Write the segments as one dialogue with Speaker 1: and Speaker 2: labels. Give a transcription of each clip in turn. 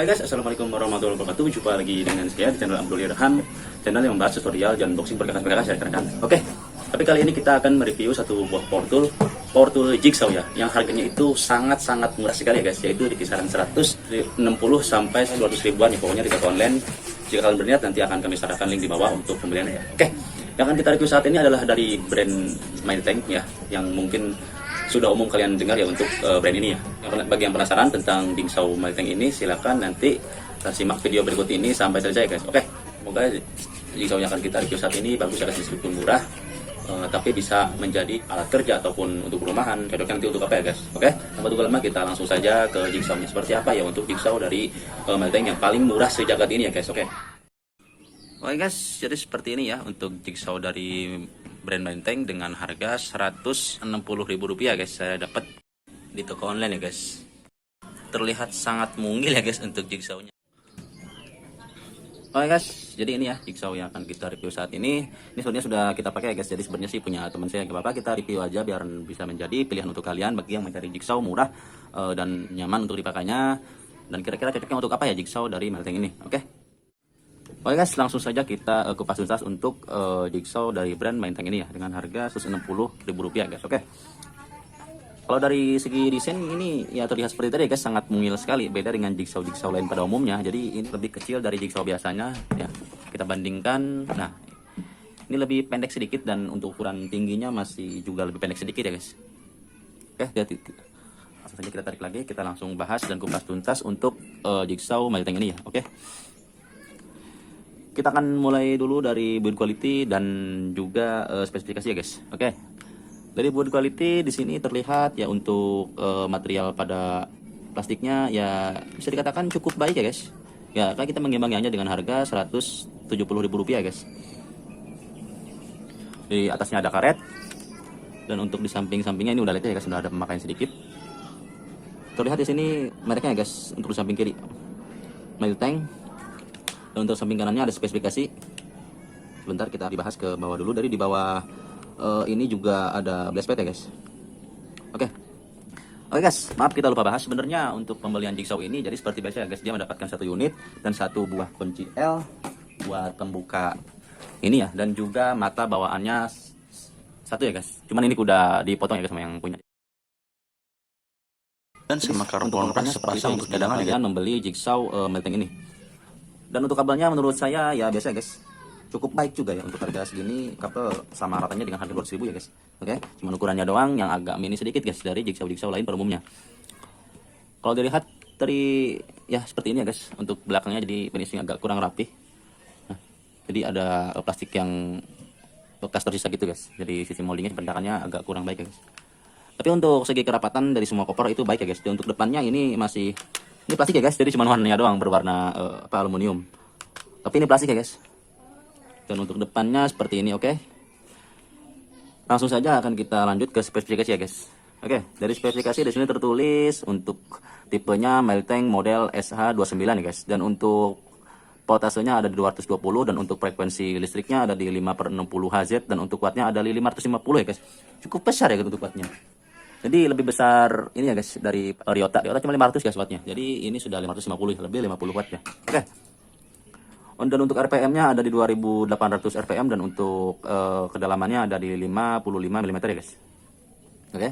Speaker 1: Hai guys, assalamualaikum warahmatullahi wabarakatuh. Jumpa lagi dengan saya di channel Abdul Irham, channel yang membahas tutorial dan unboxing perkakas-perkakas ya rekan-rekan. Oke, tapi kali ini kita akan mereview satu buah power tool jigsaw ya, yang harganya itu sangat-sangat murah sekali ya guys, yaitu di kisaran 160 sampai 200 ribuan ya, pokoknya di toko online. Jika kalian berniat, nanti akan kami serahkan link di bawah untuk pembelian ya. Oke, yang akan kita review saat ini adalah dari brand Miltank ya, yang mungkin sudah umum kalian dengar ya untuk brand ini ya. Bagi yang penasaran tentang jigsaw Miltank ini, silakan nanti simak video berikut ini sampai selesai guys. Oke, semoga jigsaw yang akan kita review saat ini bagus ya guys, meskipun murah, tapi bisa menjadi alat kerja ataupun untuk perumahan. Cocoknya nanti untuk apa ya guys. Oke, tanpa tunggu lama kita langsung saja ke jigsawnya. Seperti apa ya untuk jigsaw dari Miltank yang paling murah sejagat ini ya guys. Oke guys, jadi seperti ini ya untuk jigsaw dari brand Miltank dengan harga Rp160.000 guys. Saya dapat di toko online ya guys. Terlihat sangat mungil ya guys untuk jigsawnya. Oke guys, jadi ini ya jigsaw yang akan kita review saat ini. Ini sebenarnya sudah kita pakai ya guys. Jadi sebenarnya sih punya teman saya, gak apa-apa kita review aja biar bisa menjadi pilihan untuk kalian bagi yang mencari jigsaw murah dan nyaman untuk dipakainya. Dan kira-kira cocoknya untuk apa ya jigsaw dari Miltank ini. Oke guys, langsung saja kita kupas tuntas untuk jigsaw dari brand Miltank ini ya, dengan harga Rp160.000 guys. Oke. Kalau dari segi desain ini ya terlihat seperti tadi guys, sangat mungil sekali, beda dengan jigsaw lain pada umumnya. Jadi ini lebih kecil dari jigsaw biasanya ya. Kita bandingkan, nah ini lebih pendek sedikit dan untuk ukuran tingginya masih juga lebih pendek sedikit ya guys. Oke, langsung saja kita tarik lagi, kita langsung bahas dan kupas tuntas untuk jigsaw Miltank ini ya. Oke. Kita akan mulai dulu dari build quality dan juga spesifikasi ya guys. Oke. Dari build quality di sini terlihat ya untuk material pada plastiknya ya bisa dikatakan cukup baik ya guys. Ya, kan kita mengimbanginya dengan harga Rp170.000 ya guys. Di atasnya ada karet dan untuk di samping-sampingnya ini udah lihat ya guys, sudah ada pemakaian sedikit. Terlihat di sini mereknya ya guys, untuk di samping kiri Miltank. Dan untuk samping kanannya ada spesifikasi. Sebentar kita dibahas ke bawah dulu. Dari di bawah ini juga ada blast pad ya guys. Oke guys, maaf kita lupa bahas. Sebenarnya untuk pembelian jigsaw ini jadi seperti biasa ya guys, dia mendapatkan satu unit dan satu buah kunci L buat pembuka ini ya, dan juga mata bawaannya satu ya guys. Cuman ini udah dipotong ya guys sama yang punya. Dan sama karbon brush sepasang untuk cadangan ya, membeli jigsaw Miltank ini. Dan untuk kabelnya menurut saya ya biasa guys, cukup baik juga ya untuk harga segini. Kabel sama ratanya dengan harga 200.000 ya guys. Oke, cuma ukurannya doang yang agak mini sedikit guys dari jigsaw lain pada umumnya. Kalau dilihat dari ya seperti ini ya guys, untuk belakangnya jadi finishing agak kurang rapi. Nah, jadi ada plastik yang bekas tersisa gitu guys. Jadi sisi moldingnya bentakannya agak kurang baik ya guys. Tapi untuk segi kerapatan dari semua koper itu baik ya guys. Dan untuk depannya ini masih, ini plastik ya guys, jadi cuma warnanya doang berwarna aluminium. Tapi ini plastik ya guys. Dan untuk depannya seperti ini. Oke. Langsung saja akan kita lanjut ke spesifikasi ya guys. Oke, dari spesifikasi di sini tertulis untuk tipenya Miltank model SH29 ya guys. Dan untuk voltasenya ada di 220 dan untuk frekuensi listriknya ada di 5/60 Hz dan untuk wattnya ada di 550 ya guys. Cukup besar ya untuk wattnya. Jadi lebih besar ini ya guys dari Ryota. Ryota cuma 500 guys wattnya. Jadi ini sudah 550, lebih 50 watt ya. Oke. Dan untuk RPM-nya ada di 2800 RPM dan untuk kedalamannya ada di 55 mm ya guys. Oke.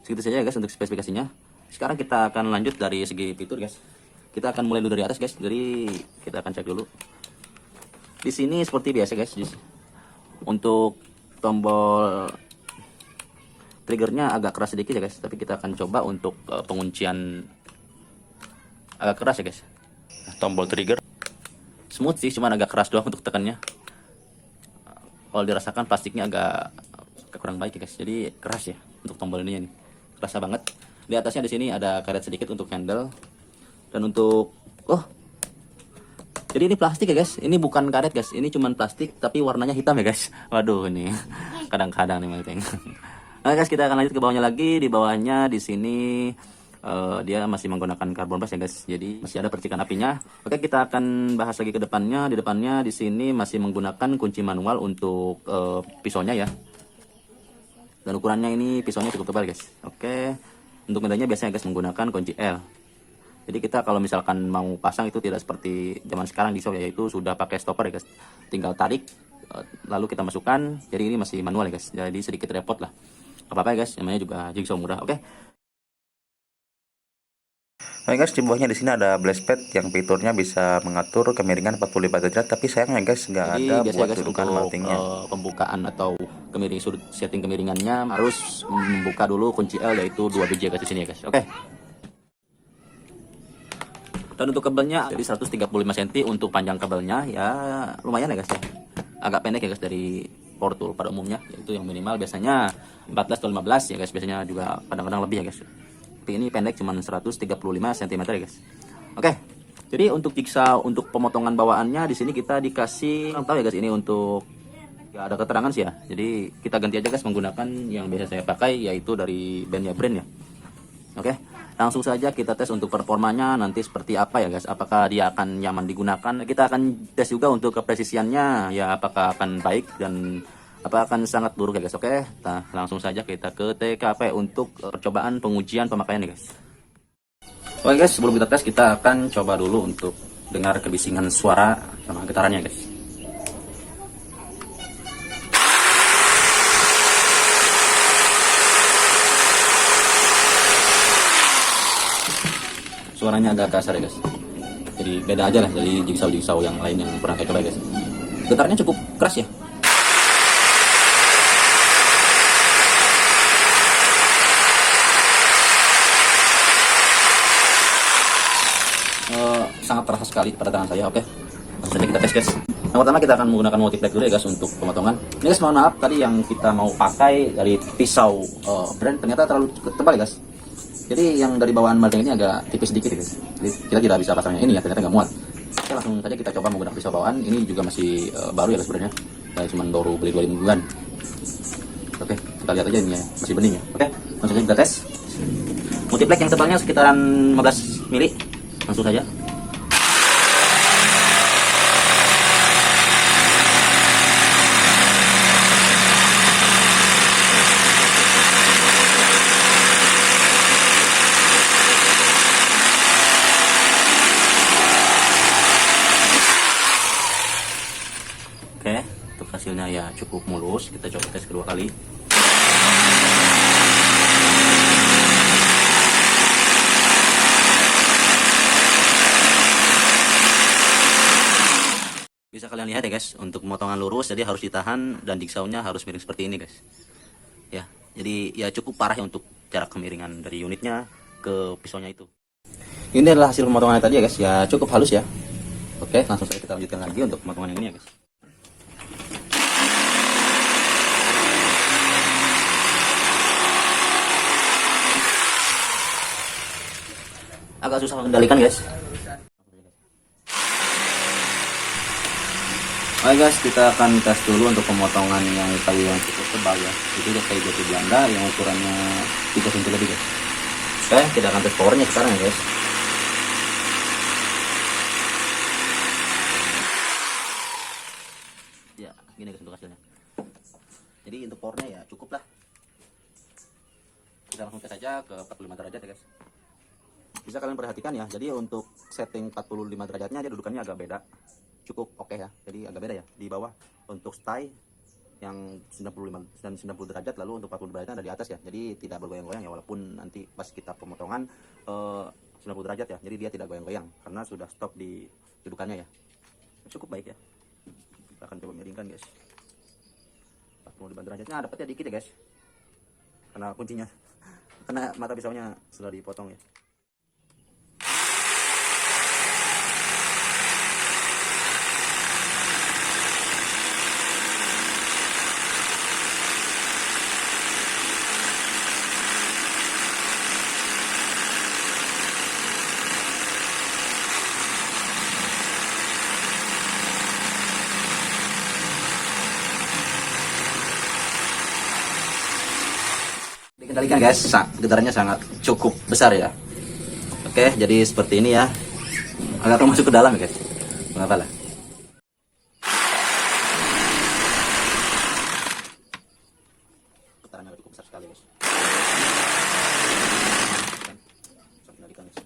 Speaker 1: Segitu saja ya guys untuk spesifikasinya. Sekarang kita akan lanjut dari segi fitur guys. Kita akan mulai dulu dari atas guys. Jadi kita akan cek dulu. Di sini seperti biasa guys. Untuk tombol triggernya agak keras sedikit ya guys, tapi kita akan coba untuk penguncian agak keras ya guys. Nah, tombol trigger smooth sih, cuman agak keras doang untuk tekannya. Kalau dirasakan plastiknya agak kurang baik ya guys, jadi keras ya untuk tombol ini nih, kerasa banget. Di atasnya di sini ada karet sedikit untuk handle dan untuk jadi ini plastik ya guys, ini bukan karet guys, ini cuman plastik tapi warnanya hitam ya guys. Waduh, ini kadang-kadang nih Miltank. Oke guys, kita akan lanjut ke bawahnya lagi. Di bawahnya di sini dia masih menggunakan karbon brush ya guys. Jadi masih ada percikan apinya. Oke, kita akan bahas lagi ke depannya. Di depannya di sini masih menggunakan kunci manual untuk pisaunya ya. Dan ukurannya ini pisaunya cukup tebal guys. Oke. Untuk medanya biasanya guys menggunakan kunci L. Jadi kita kalau misalkan mau pasang itu tidak seperti zaman sekarang jigsaw ya, yaitu sudah pakai stopper ya guys. Tinggal tarik lalu kita masukkan. Jadi ini masih manual ya guys. Jadi sedikit repot lah. Apa-apa ya guys, namanya juga jigsaw murah. Oke.
Speaker 2: Oke guys, di bawahnya di sini ada blastpad yang fiturnya bisa mengatur kemiringan 45 derajat, tapi sayangnya guys nggak ada buat
Speaker 1: guys,
Speaker 2: dudukan
Speaker 1: untuk
Speaker 2: meltingnya.
Speaker 1: pembukaan atau kemiring sudut setting kemiringannya harus membuka dulu kunci L, yaitu 2 biji guys di sini ya guys. Oke. Dan untuk kabelnya jadi 135 cm untuk panjang kabelnya ya, lumayan ya guys ya. Agak pendek ya guys dari power tool pada umumnya, yaitu yang minimal biasanya 14 atau 15 ya guys, biasanya juga kadang-kadang lebih ya guys. Tapi ini pendek cuman 135 cm ya guys. Oke. Jadi untuk jigsaw untuk pemotongan bawaannya di sini kita dikasih, tahu ya guys, ini untuk ya ada keterangan sih ya. Jadi kita ganti aja guys menggunakan yang biasa saya pakai, yaitu dari bandnya brand ya. Oke. Langsung saja kita tes untuk performanya nanti seperti apa ya guys. Apakah dia akan nyaman digunakan? Kita akan tes juga untuk kepresisiannya ya, apakah akan baik dan apa akan sangat buruk ya guys. Oke, nah langsung saja kita ke TKP untuk percobaan pengujian pemakaian ya guys. Oke guys, sebelum kita tes kita akan coba dulu untuk dengar kebisingan suara sama getarannya guys. Suaranya agak kasar ya guys. Jadi beda aja lah dari jigsaw-jigsaw yang lain yang pernah saya coba guys. Getarnya cukup keras ya. Sangat terasa sekali pada tangan saya. Oke, langsung saja kita tes guys. Yang pertama kita akan menggunakan multiplex dulu ya guys untuk pemotongan. Ini guys, mohon maaf tadi yang kita mau pakai dari pisau brand ternyata terlalu tebal ya guys. Jadi yang dari bawaan melting ini agak tipis sedikit ya guys. Jadi kita tidak bisa pasangnya ini ya, ternyata nggak muat. Oke, langsung saja kita coba menggunakan pisau bawaan. Ini juga masih baru ya guys sebenarnya. Saya cuma baru beli 2 mingguan. Oke, kita lihat aja ini ya, masih bening ya. Oke, langsung saja kita tes. Multiplex yang tebalnya sekitaran 15 mili. Langsung saja. Oke, untuk hasilnya ya cukup mulus. Kita coba tes kedua kali. Bisa kalian lihat ya guys, untuk pemotongan lurus jadi harus ditahan dan jigsawnya harus miring seperti ini guys. Ya, jadi ya cukup parah ya untuk jarak kemiringan dari unitnya ke pisaunya itu. Ini adalah hasil pemotongannya tadi ya guys, ya cukup halus ya. Oke, langsung saja kita lanjutkan lagi untuk pemotongan yang ini ya guys. Agak susah mengendalikan guys. Oke guys, kita akan tes dulu untuk pemotongan yang kayu yang cukup tebal ya. Itu udah kayu jati Belanda yang ukurannya 3 cm lebih guys. Oke, kita akan tes powernya sekarang ya guys. Ya, gini guys untuk hasilnya. Jadi untuk powernya ya cukup lah. Kita langsung tes aja ke 45 derajat ya guys. Bisa kalian perhatikan ya, jadi untuk setting 45 derajatnya dia dudukannya agak beda. Cukup oke ya, jadi agak beda ya. Di bawah untuk stay yang 95 dan 90 derajat, lalu untuk 40 derajat ada di atas ya. Jadi tidak bergoyang-goyang ya, walaupun nanti pas kita pemotongan 90 derajat ya. Jadi dia tidak goyang-goyang karena sudah stop di dudukannya ya. Cukup baik ya. Kita akan coba miringkan guys. 45 derajatnya dapatnya dikit ya guys. Karena kuncinya karena mata pisaunya sudah dipotong ya. Dikendalikan guys, getarannya sangat cukup besar ya. Oke, jadi seperti ini ya. Agak masuk ke dalam ya guys. Mengapa lah? Getarannya cukup besar sekali guys. Bisa kendalikan guys.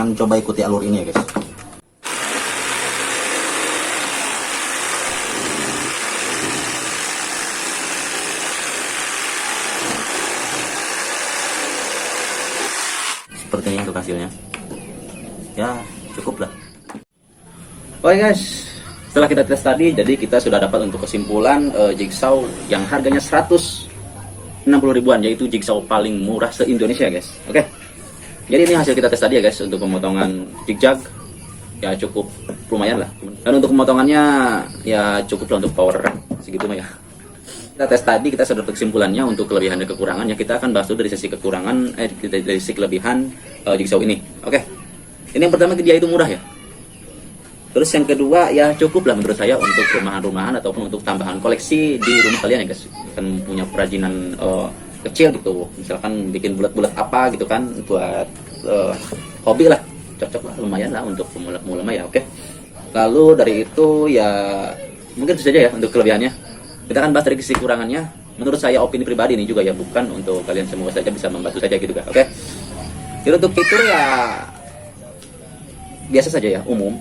Speaker 1: akan coba ikuti alur ini ya guys. Seperti ini untuk hasilnya. Ya cukup lah. Oke guys, setelah kita tes tadi, jadi kita sudah dapat untuk kesimpulan jigsaw yang harganya 160 ribuan, yaitu jigsaw paling murah se-Indonesia guys. Oke, jadi ini hasil kita tes tadi ya guys, untuk pemotongan jigjag ya cukup lumayan lah. Dan untuk pemotongannya ya cukup lah untuk power segitu mah ya. Kita tes tadi, kita sudah dapat kesimpulannya untuk kelebihan dan kekurangan. Ya kita akan bahas dulu dari sisi kekurangan, dari sisi kelebihan jigsaw ini. Oke, ini yang pertama dia itu murah ya. Terus yang kedua ya cukup lah menurut saya untuk rumahan-rumahan ataupun untuk tambahan koleksi di rumah kalian ya guys. Kan punya kerajinan kecil gitu, misalkan bikin bulat-bulat apa gitu kan, buat hobi lah, cocok lah, lumayan lah untuk pemula-pemula mah ya. Oke, lalu dari itu ya mungkin itu saja ya untuk kelebihannya. Kita akan bahas dari sisi kurangannya. Menurut saya opini pribadi ini juga ya, bukan untuk kalian semua saja, bisa membantu saja gitu kan. Oke, jadi untuk fitur ya biasa saja ya, umum.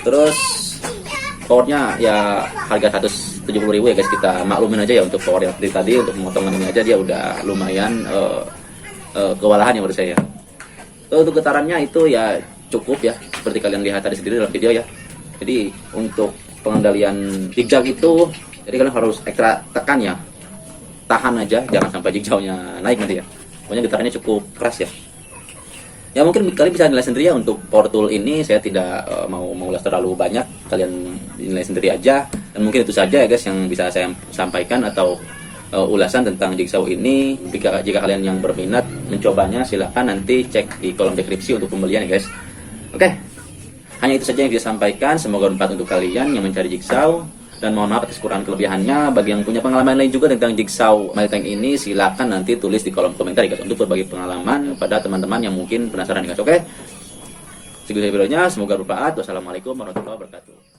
Speaker 1: Terus powernya ya harga 170 ribu ya guys, kita maklumin aja ya untuk power yang tadi. Untuk pemotongan ini aja dia udah lumayan kewalahan ya menurut saya. Untuk getarannya itu ya cukup ya, seperti kalian lihat tadi sendiri dalam video ya. Jadi untuk pengendalian jigjag itu, jadi kalian harus ekstra tekan ya, tahan aja, jangan sampai jigjawnya naik nanti ya. Pokoknya getarannya cukup keras ya. Ya mungkin kalian bisa nilai sendiri ya untuk power tool ini. Saya tidak mau mengulas terlalu banyak, kalian nilai sendiri aja. Dan mungkin itu saja ya guys yang bisa saya sampaikan atau ulasan tentang jigsaw ini. Jika kalian yang berminat mencobanya, silahkan nanti cek di kolom deskripsi untuk pembelian ya guys. Oke, hanya itu saja yang bisa sampaikan. Semoga bermanfaat untuk kalian yang mencari jigsaw. Dan mohon maaf atas kekurangan kelebihannya. Bagi yang punya pengalaman lain juga tentang jigsaw melting ini, silakan nanti tulis di kolom komentar ya guys, untuk berbagi pengalaman pada teman-teman yang mungkin penasaran ya guys. Oke, segitu videonya, semoga bermanfaat. Wassalamualaikum warahmatullahi wabarakatuh.